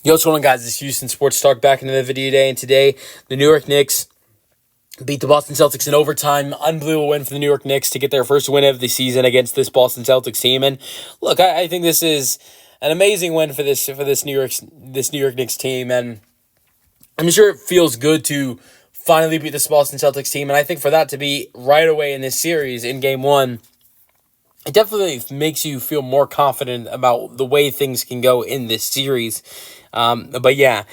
Yo, what's going on, guys? This is Houston Sports Talk back into the video today, and today the New York Knicks beat the Boston Celtics in overtime. Unbelievable win for the New York Knicks to get their first win of the season against this Boston Celtics team. And look, I think this is an amazing win for this New York Knicks team, and I'm sure it feels good to finally beat this Boston Celtics team. And I think for that to be right away in this series in Game 1, it definitely makes you feel more confident about the way things can go in this series. But yeah,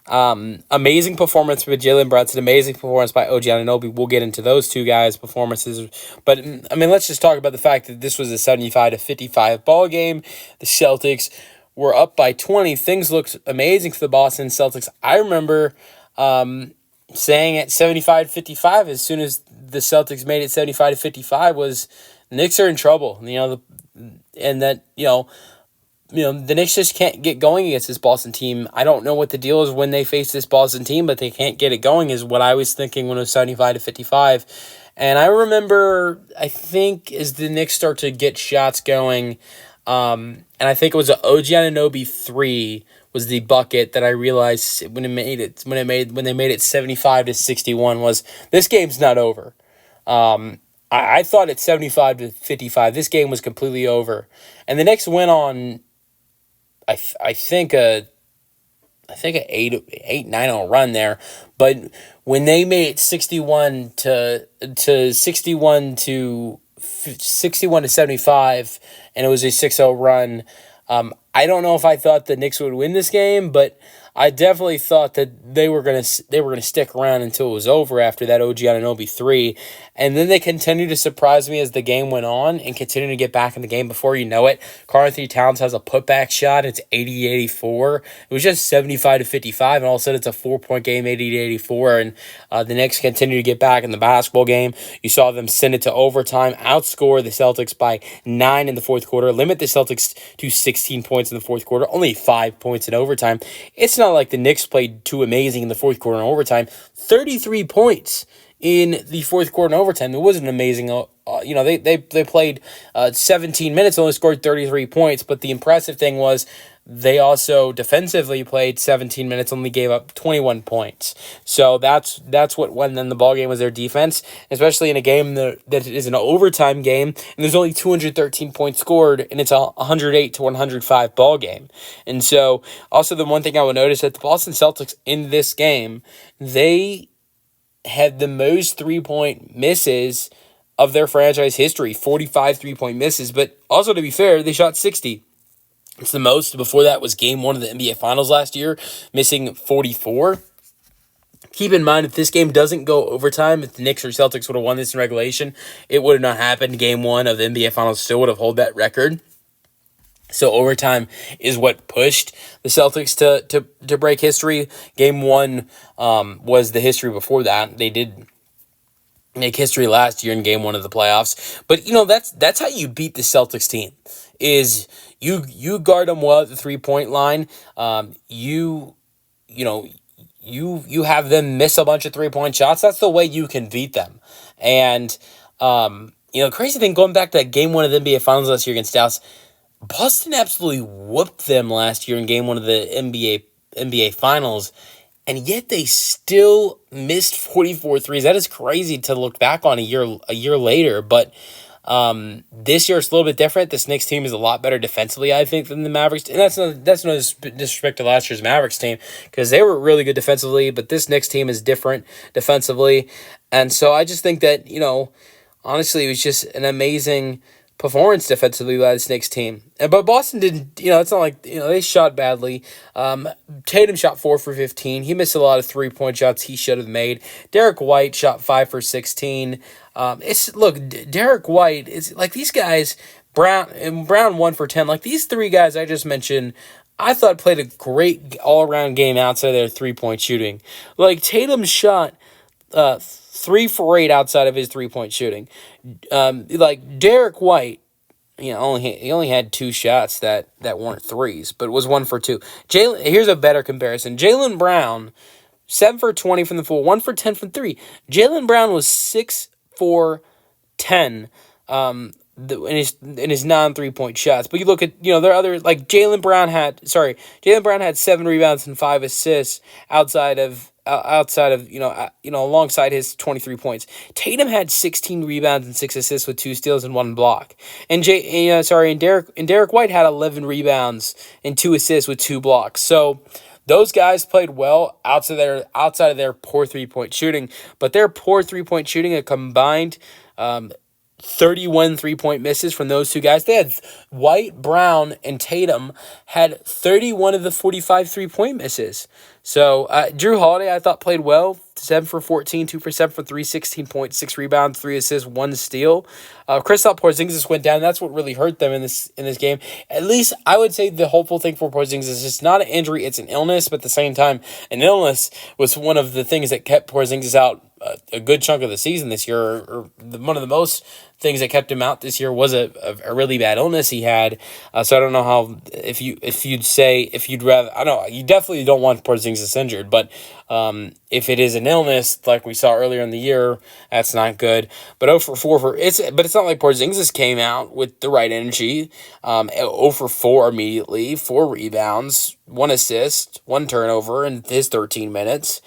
amazing performance by Jalen Brunson, amazing performance by OG Anunoby. We'll get into those two guys' performances. But, I mean, let's just talk about the fact that this was a 75-55 ball game. The Celtics were up by 20. Things looked amazing for the Boston Celtics. I remember saying at 75-55 as soon as the Celtics made it 75-55 was the Knicks are in trouble. And that the Knicks just can't get going against this Boston team. I don't know what the deal is when they face this Boston team, but they can't get it going is what I was thinking when it was 75-55. And I remember, I think, as the Knicks start to get shots going, and I think it was an OG Anunoby 3 was the bucket that I realized when they made it 75-61 was this game's not over. I thought at 75-55, this game was completely over. And the Knicks went on, I think an 8-9 run there. But when they made it 61 to 75, and it was a 6-0 run, I don't know if I thought the Knicks would win this game, but I definitely thought that they were gonna stick around until it was over after that OG Anunoby 3, and then they continued to surprise me as the game went on and continued to get back in the game. Before you know it, Karl-Anthony Towns has a putback shot. It's 80-84. It was just 75-55, and all of a sudden it's a 4-point game, 80-84, and the Knicks continue to get back in the basketball game. You saw them send it to overtime, outscore the Celtics by 9 in the fourth quarter, limit the Celtics to 16 points in the fourth quarter, only 5 points in overtime. It's not like the Knicks played too amazing in the fourth quarter and overtime. 33 points in the fourth quarter and overtime. It wasn't amazing. They played 17 minutes, only scored 33 points. But the impressive thing was they also defensively played 17 minutes, only gave up 21 points. So that's what won them the ball game was their defense, especially in a game that is an overtime game, and there's only 213 points scored, and it's a 108-105 ball game. And so also the one thing I would notice that the Boston Celtics in this game, they had the most three-point misses of their franchise history, 45 three-point misses. But also, to be fair, they shot 60. It's the most. Before that was Game 1 of the NBA Finals last year, missing 44. Keep in mind, if this game doesn't go overtime, if the Knicks or Celtics would have won this in regulation, it would have not happened. Game 1 of the NBA Finals still would have held that record. So overtime is what pushed the Celtics to break history. Game 1 was the history before that. They did make history last year in Game 1 of the playoffs. But, that's how you beat the Celtics team, is you guard them well at the three-point line. You have them miss a bunch of three-point shots. That's the way you can beat them. And, crazy thing, going back to that Game 1 of the NBA Finals last year against Dallas, Boston absolutely whooped them last year in Game 1 of the NBA Finals, and yet they still missed 44 threes. That is crazy to look back on a year later, but this year it's a little bit different. This Knicks team is a lot better defensively, I think, than the Mavericks. And that's no disrespect to last year's Mavericks team, because they were really good defensively, but this Knicks team is different defensively. And so I just think that, honestly, it was just an amazing performance defensively by this Knicks team. But Boston didn't, it's not like, they shot badly. Tatum shot 4 for 15. He missed a lot of three-point shots he should have made. Derek White shot 5 for 16. Derek White is like these guys, Brown 1 for 10. Like these three guys I just mentioned, I thought played a great all-around game outside of their three-point shooting. Like Tatum shot 3 for 8 outside of his three-point shooting. Like Derek White, he only had 2 shots that weren't threes, but it was 1 for 2. Here's a better comparison. Jalen Brown, 7 for 20 from the full, 1 for 10 from 3. Jalen Brown was 6 for 10 in his non 3-point shots. But you look at there are other like Jalen Brown had 7 rebounds and 5 assists outside of alongside his 23 points. Tatum had 16 rebounds and 6 assists with 2 steals and 1 block. And Derek White had 11 rebounds and 2 assists with 2 blocks. So those guys played well outside of their poor 3-point shooting, but their poor 3-point shooting a combined 31 3-point misses from those two guys. They had White, Brown, and Tatum had 31 of the 45 3-point misses. So Drew Holiday, I thought, played well. 7 for 14, 2 for 7 for 3, 16 points, 6 rebounds, 3 assists, 1 steal. Kristaps Porzingis went down. That's what really hurt them in this game. At least I would say the hopeful thing for Porzingis is it's not an injury, it's an illness, but at the same time, an illness was one of the things that kept Porzingis out a good chunk of the season this year, or one of the most things that kept him out this year was a really bad illness he had. So I don't know how if you'd rather, I don't know, you definitely don't want Porzingis injured, but if it is an illness like we saw earlier in the year, that's not good. But 0 for 4 it's not like Porzingis came out with the right energy. 0 for 4 immediately, 4 rebounds, 1 assist, 1 turnover in his 13 minutes.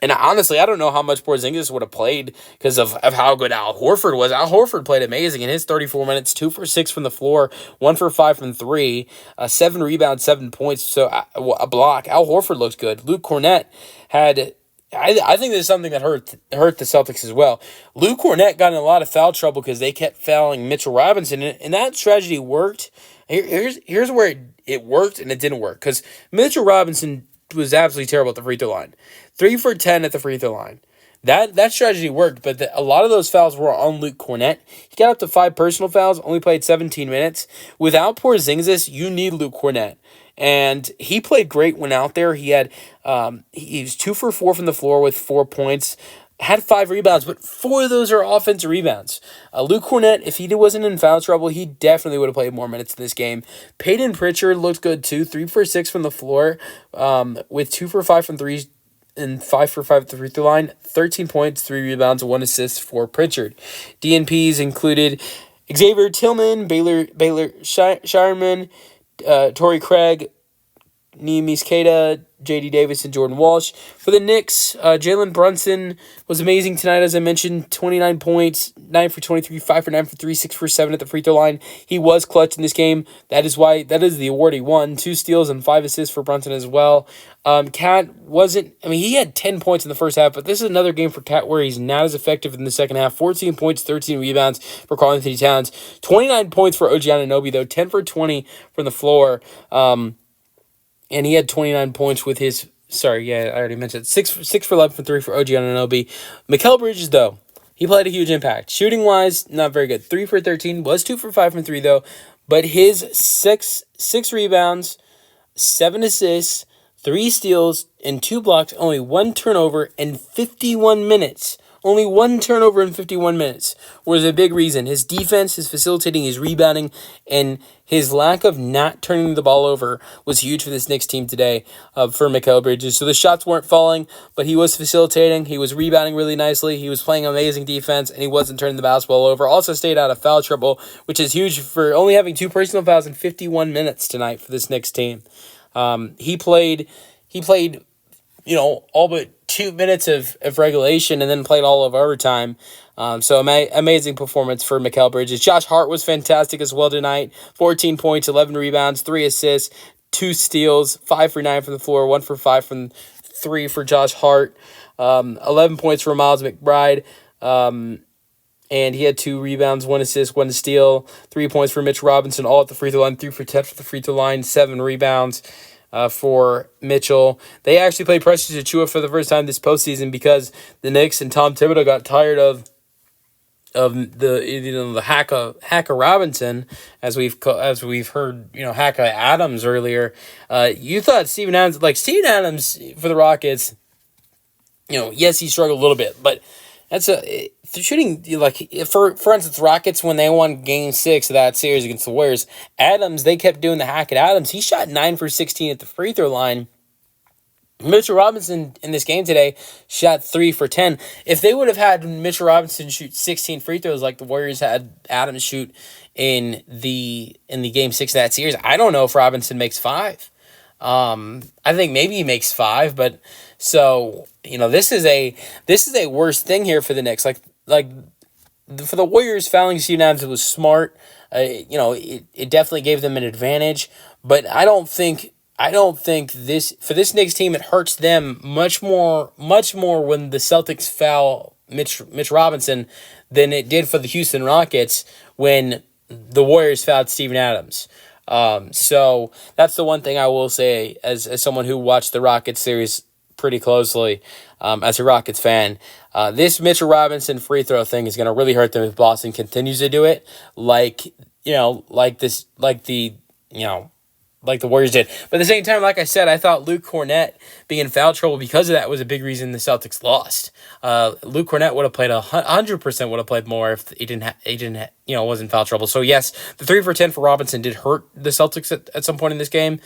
And honestly, I don't know how much Porzingis would have played because of how good Al Horford was. Al Horford played amazing in his 34 minutes, 2 for 6 from the floor, 1 for 5 from 3, 7 rebounds, 7 points, so a block. Al Horford looked good. Luke Cornett had... I think there's something that hurt the Celtics as well. Luke Cornett got in a lot of foul trouble because they kept fouling Mitchell Robinson, and that strategy worked. Here's where it worked and it didn't work, because Mitchell Robinson was absolutely terrible at the free throw line. 3 for 10 at the free throw line. That strategy worked, but a lot of those fouls were on Luke Cornett. He got up to 5 personal fouls, only played 17 minutes. Without Porzingis, you need Luke Cornett. And he played great when out there. He was 2 for 4 from the floor with 4 points. Had 5 rebounds, but 4 of those are offensive rebounds. Luke Cornett, if he wasn't in foul trouble, he definitely would have played more minutes in this game. Peyton Pritchard looked good too. 3 for 6 from the floor, with 2 for 5 from 3 and 5 for 5 at the free throw line. 13 points, 3 rebounds, 1 assist for Pritchard. DNPs included Xavier Tillman, Baylor Shireman, Torrey Craig, Neemias Queta, J.D. Davis, and Jordan Walsh. For the Knicks, Jalen Brunson was amazing tonight, as I mentioned. 29 points, 9 for 23, 5 for 9 for 3, 6 for 7 at the free throw line. He was clutch in this game. That is the award he won. 2 steals and 5 assists for Brunson as well. Cat he had 10 points in the first half, but this is another game for Cat where he's not as effective in the second half. 14 points, 13 rebounds for Karl-Anthony Towns. 29 points for OG Anunoby, though. 10 for 20 from the floor. And he had 29 points with his... Sorry, yeah, I already mentioned it. 6 for 11 for 3 for OG Anunoby. Mikal Bridges, though, he played a huge impact. Shooting-wise, not very good. 3 for 13. Was 2 for 5 from 3, though. But his 6 rebounds, 7 assists, 3 steals, and 2 blocks, only 1 turnover in 51 minutes. Only 1 turnover in 51 minutes was a big reason. His defense, his facilitating, his rebounding, and his lack of not turning the ball over was huge for this Knicks team today for Mikal Bridges. So the shots weren't falling, but he was facilitating. He was rebounding really nicely. He was playing amazing defense, and he wasn't turning the basketball over. Also stayed out of foul trouble, which is huge for only having 2 personal fouls in 51 minutes tonight for this Knicks team. He played all but 2 minutes of regulation and then played all of overtime. So amazing performance for Mikal Bridges. Josh Hart was fantastic as well tonight. 14 points, 11 rebounds, 3 assists, 2 steals, 5 for 9 from the floor, 1 for 5 from 3 for Josh Hart. 11 points for Miles McBride. And he had 2 rebounds, 1 assist, 1 steal, 3 points for Mitch Robinson, all at the free throw line, 3 for 10 for the free throw line, 7 rebounds. For Mitchell. They actually played Precious Achiuwa for the first time this postseason because the Knicks and Tom Thibodeau got tired of the Haka Robinson, as we've heard, Haka Adams earlier. You thought Steven Adams for the Rockets, yes, he struggled a little bit, but that's shooting, for instance, Rockets, when they won Game 6 of that series against the Warriors, Adams, they kept doing the Hackett Adams. He shot 9 for 16 at the free throw line, Mitchell Robinson in this game today shot 3 for 10. If they would have had Mitchell Robinson shoot 16 free throws like the Warriors had Adams shoot in the game 6 of that series, I don't know if Robinson makes 5. I think maybe he makes 5, but so this is a worse thing here for the Knicks. Like for the Warriors, fouling Steven Adams was smart. It definitely gave them an advantage, but I don't think this Knicks team, it hurts them much more when the Celtics foul Mitch Robinson than it did for the Houston Rockets when the Warriors fouled Steven Adams. So that's the one thing I will say as someone who watched the Rockets series pretty closely, as a Rockets fan. This Mitchell Robinson free throw thing is going to really hurt them if Boston continues to do it like the Warriors did. But at the same time, like I said, I thought Luke Kornet being in foul trouble because of that was a big reason the Celtics lost. Luke Kornet would have played 100% would have played more if he was in foul trouble. So yes, the 3 for 10 for Robinson did hurt the Celtics at some point in this game.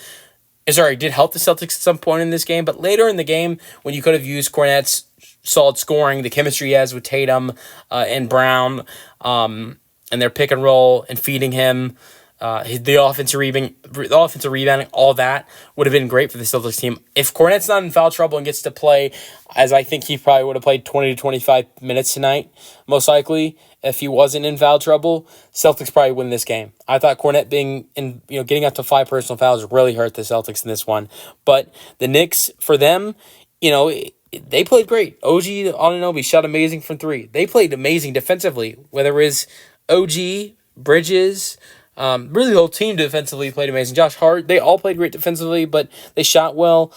Did help the Celtics at some point in this game. But later in the game, when you could have used Kornet's solid scoring, the chemistry he has with Tatum and Brown, and their pick and roll and feeding him. The offensive rebounding, all that would have been great for the Celtics team. If Kornet's not in foul trouble and gets to play, as I think he probably would have played 20 to 25 minutes tonight, most likely, if he wasn't in foul trouble, Celtics probably win this game. I thought Kornet getting up to 5 personal fouls really hurt the Celtics in this one. But the Knicks, for them, they played great. OG Anunoby shot amazing from 3. They played amazing defensively, whether it was OG, Bridges. Really, the whole team defensively played amazing. Josh Hart, they all played great defensively, but they shot well.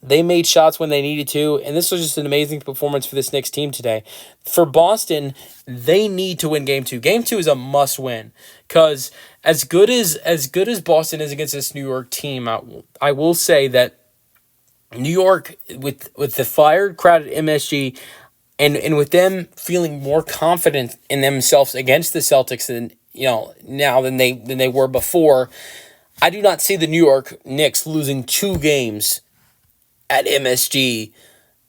They made shots when they needed to, and this was just an amazing performance for this Knicks team today. For Boston, they need to win Game 2. Game 2 is a must-win because as good as Boston is against this New York team, I will say that New York, with the fired crowd at MSG, and with them feeling more confident in themselves against the Celtics now than they were before, I do not see the New York Knicks losing 2 games at MSG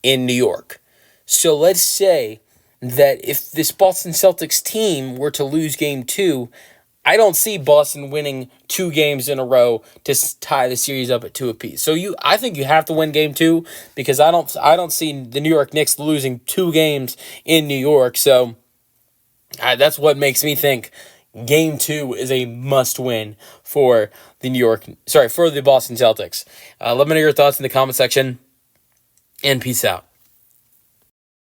in New York. So let's say that if this Boston Celtics team were to lose Game 2, I don't see Boston winning 2 games in a row to tie the series up at 2 apiece. So I think you have to win Game 2 because I don't see the New York Knicks losing 2 games in New York. So that's what makes me think Game 2 is a must-win for the Boston Celtics. Let me know your thoughts in the comment section, and peace out.